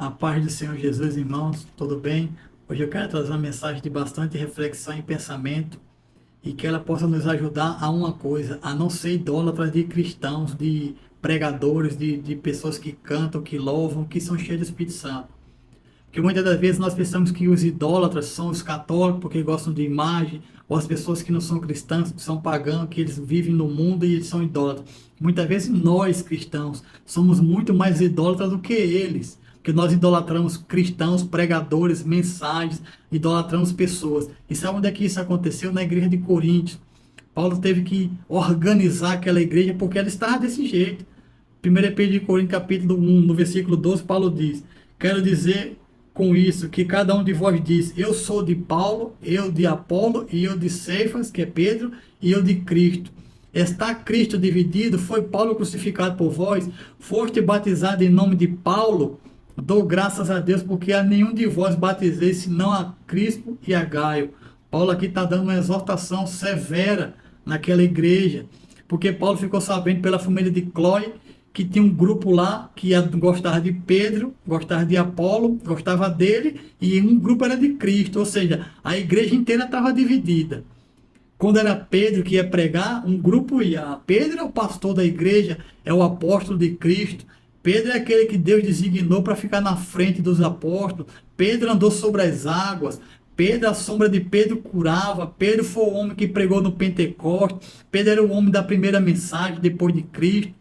A paz do Senhor Jesus, irmãos, tudo bem? Hoje eu quero trazer uma mensagem de bastante reflexão e pensamento e que ela possa nos ajudar a uma coisa, a não ser idólatras de cristãos, de pregadores, de pessoas que cantam, que louvam, que são cheios do Espírito Santo. Porque muitas das vezes nós pensamos que os idólatras são os católicos porque gostam de imagem, ou as pessoas que não são cristãs, que são pagãos, que eles vivem no mundo e eles são idólatras. Muitas vezes nós, cristãos, somos muito mais idólatras do que eles. Porque nós idolatramos cristãos, pregadores, mensagens, idolatramos pessoas. E sabe onde é que isso aconteceu? Na igreja de Coríntios. Paulo teve que organizar aquela igreja porque ela estava desse jeito. 1 Pedro de Coríntios, capítulo 1, no versículo 12, Paulo diz: quero dizer com isso que cada um de vós diz: eu sou de Paulo, eu de Apolo, e eu de Cefas, que é Pedro, e eu de Cristo. Está Cristo dividido? Foi Paulo crucificado por vós? Foste batizado em nome de Paulo? Dou graças a Deus, porque a nenhum de vós batizei, senão a Crispo e a Gaio. Paulo aqui está dando uma exortação severa naquela igreja, porque Paulo ficou sabendo pela família de Cloé que tinha um grupo lá que gostava de Pedro, gostava de Apolo, gostava dele, e um grupo era de Cristo, ou seja, a igreja inteira estava dividida. Quando era Pedro que ia pregar, um grupo ia. Pedro é o pastor da igreja, é o apóstolo de Cristo. Pedro é aquele que Deus designou para ficar na frente dos apóstolos. Pedro andou sobre as águas. Pedro, a sombra de Pedro curava. Pedro foi o homem que pregou no Pentecostes. Pedro era o homem da primeira mensagem depois de Cristo.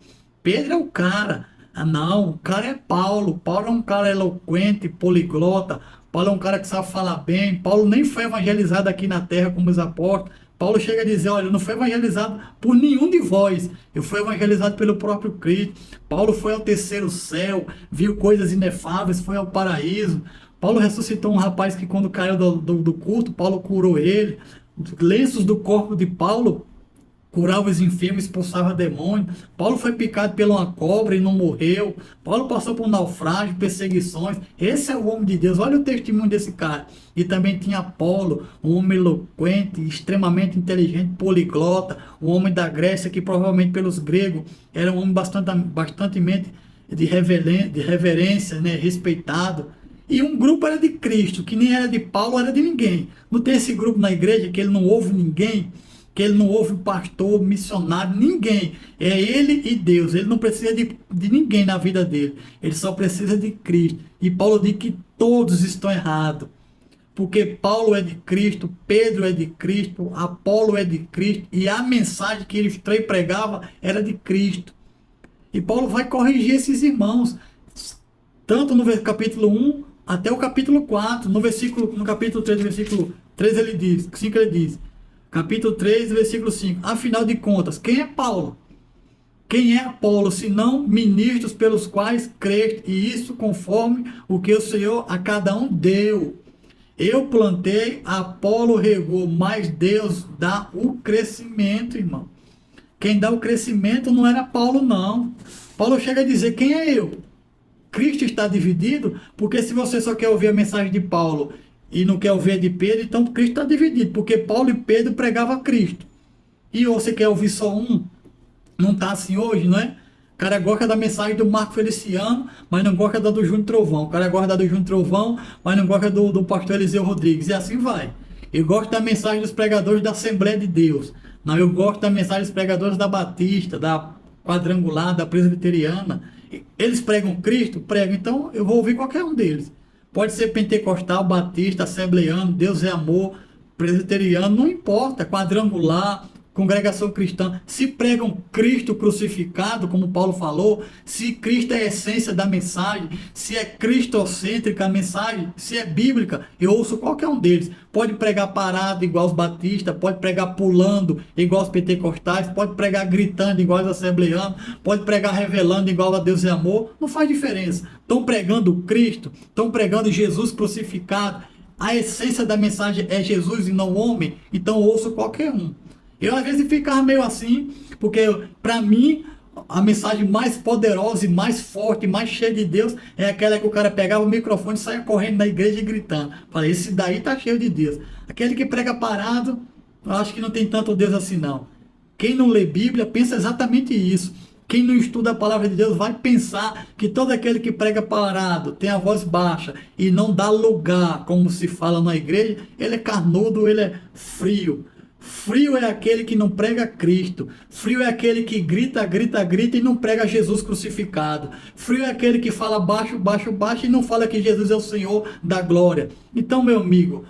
Pedro é o cara. Ah, não, o cara é Paulo. Paulo é um cara eloquente, poliglota. Paulo é um cara que sabe falar bem. Paulo nem foi evangelizado aqui na terra como os apóstolos. Paulo chega a dizer: olha, eu não fui evangelizado por nenhum de vós, eu fui evangelizado pelo próprio Cristo. Paulo foi ao terceiro céu, viu coisas inefáveis, foi ao paraíso. Paulo ressuscitou um rapaz que quando caiu do culto, Paulo curou ele. Os lenços do corpo de Paulo curava os enfermos, expulsava demônios. Paulo foi picado por uma cobra e não morreu. Paulo passou por naufrágio, perseguições. Esse é o homem de Deus. Olha o testemunho desse cara. E também tinha Apolo, um homem eloquente, extremamente inteligente, poliglota, um homem da Grécia que provavelmente pelos gregos era um homem bastante de reverência, né, respeitado. E um grupo era de Cristo, que nem era de Paulo, era de ninguém. Não tem esse grupo na igreja que ele não ouve ninguém, que ele não ouve pastor, missionário, ninguém. É ele e Deus. Ele não precisa de ninguém na vida dele. Ele só precisa de Cristo. E Paulo diz que todos estão errados. Porque Paulo é de Cristo, Pedro é de Cristo, Apolo é de Cristo. E a mensagem que eles três pregavam era de Cristo. E Paulo vai corrigir esses irmãos. Tanto no capítulo 1 até o capítulo 4. No capítulo 3, versículo 3 ele diz, 5 ele diz. Capítulo 3, versículo 5. Afinal de contas, quem é Paulo? Quem é Apolo, senão ministros pelos quais creste, e isso conforme o que o Senhor a cada um deu. Eu plantei, Apolo regou, mas Deus dá o crescimento, irmão. Quem dá o crescimento não era Paulo, não. Paulo chega a dizer: quem é eu? Cristo está dividido, porque se você só quer ouvir a mensagem de Paulo e não quer ouvir a de Pedro, então Cristo está dividido, porque Paulo e Pedro pregavam Cristo. E você quer ouvir só um? Não está assim hoje, não é? O cara gosta da mensagem do Marco Feliciano, mas não gosta da do Júnior Trovão. O cara gosta da do Júnior Trovão, mas não gosta do pastor Eliseu Rodrigues. E assim vai. Eu gosto da mensagem dos pregadores da Assembleia de Deus. Não, eu gosto da mensagem dos pregadores da Batista, da Quadrangular, da Presbiteriana. Eles pregam Cristo? Pregam. Então eu vou ouvir qualquer um deles. Pode ser pentecostal, batista, assembleano, Deus é amor, presbiteriano, não importa, quadrangular, congregação cristã. Se pregam Cristo crucificado, como Paulo falou, se Cristo é a essência da mensagem, se é cristocêntrica a mensagem, se é bíblica, eu ouço qualquer um deles. Pode pregar parado igual os batistas, pode pregar pulando igual os pentecostais, pode pregar gritando igual os assembleanos, pode pregar revelando igual a Deus é amor, não faz diferença. Estão pregando Cristo, estão pregando Jesus crucificado. A essência da mensagem é Jesus e não homem, então eu ouço qualquer um. Eu às vezes ficava meio assim, porque para mim a mensagem mais poderosa e mais forte, mais cheia de Deus é aquela que o cara pegava o microfone e saia correndo na igreja e gritando. Falei, esse daí tá cheio de Deus. Aquele que prega parado, eu acho que não tem tanto Deus assim não. Quem não lê Bíblia pensa exatamente isso. Quem não estuda a palavra de Deus vai pensar que todo aquele que prega parado, tem a voz baixa e não dá lugar, como se fala na igreja, ele é carnudo, ele é frio. Frio é aquele que não prega Cristo. Frio é aquele que grita, grita, grita e não prega Jesus crucificado. Frio é aquele que fala baixo, baixo, baixo e não fala que Jesus é o Senhor da glória. Então, meu amigo,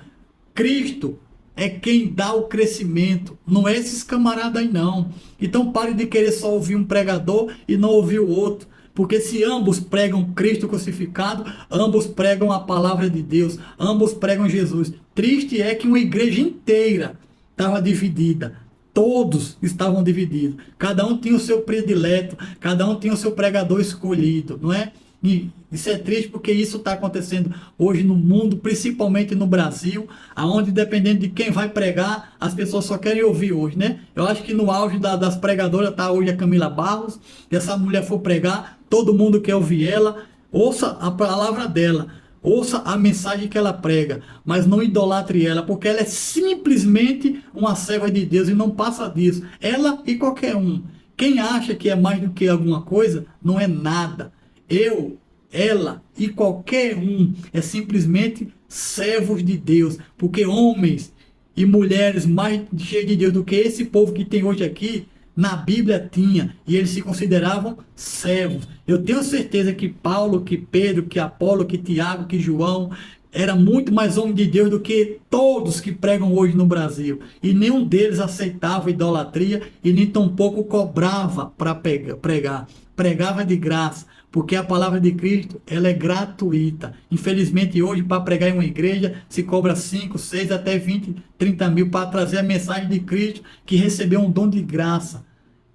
Cristo é quem dá o crescimento, não é esses camaradas aí não. Então pare de querer só ouvir um pregador e não ouvir o outro. Porque se ambos pregam Cristo crucificado, ambos pregam a palavra de Deus, ambos pregam Jesus. Triste é que uma igreja inteira estava dividida. Todos estavam divididos. Cada um tinha o seu predileto, cada um tinha o seu pregador escolhido, não é? E isso é triste porque isso está acontecendo hoje no mundo, principalmente no Brasil, aonde dependendo de quem vai pregar, as pessoas só querem ouvir hoje, né? Eu acho que no auge das pregadoras está hoje a Camila Barros. Se essa mulher for pregar, todo mundo quer ouvir ela. Ouça a palavra dela, ouça a mensagem que ela prega, mas não idolatre ela, porque ela é simplesmente uma serva de Deus e não passa disso. Ela e qualquer um. Quem acha que é mais do que alguma coisa, não é nada. Eu, ela e qualquer um é simplesmente servos de Deus, porque homens e mulheres mais cheios de Deus do que esse povo que tem hoje aqui, na Bíblia tinha, e eles se consideravam servos. Eu tenho certeza que Paulo, que Pedro, que Apolo, que Tiago, que João, era muito mais homem de Deus do que todos que pregam hoje no Brasil. E nenhum deles aceitava idolatria e nem tampouco cobrava para pregar. Pregava de graça, porque a palavra de Cristo ela é gratuita. Infelizmente hoje para pregar em uma igreja se cobra 5, 6 até 20, 30 mil para trazer a mensagem de Cristo que recebeu um dom de graça.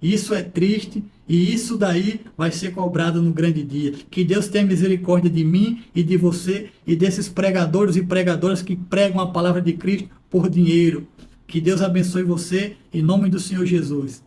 Isso é triste e isso daí vai ser cobrado no grande dia. Que Deus tenha misericórdia de mim e de você e desses pregadores e pregadoras que pregam a palavra de Cristo por dinheiro. Que Deus abençoe você em nome do Senhor Jesus.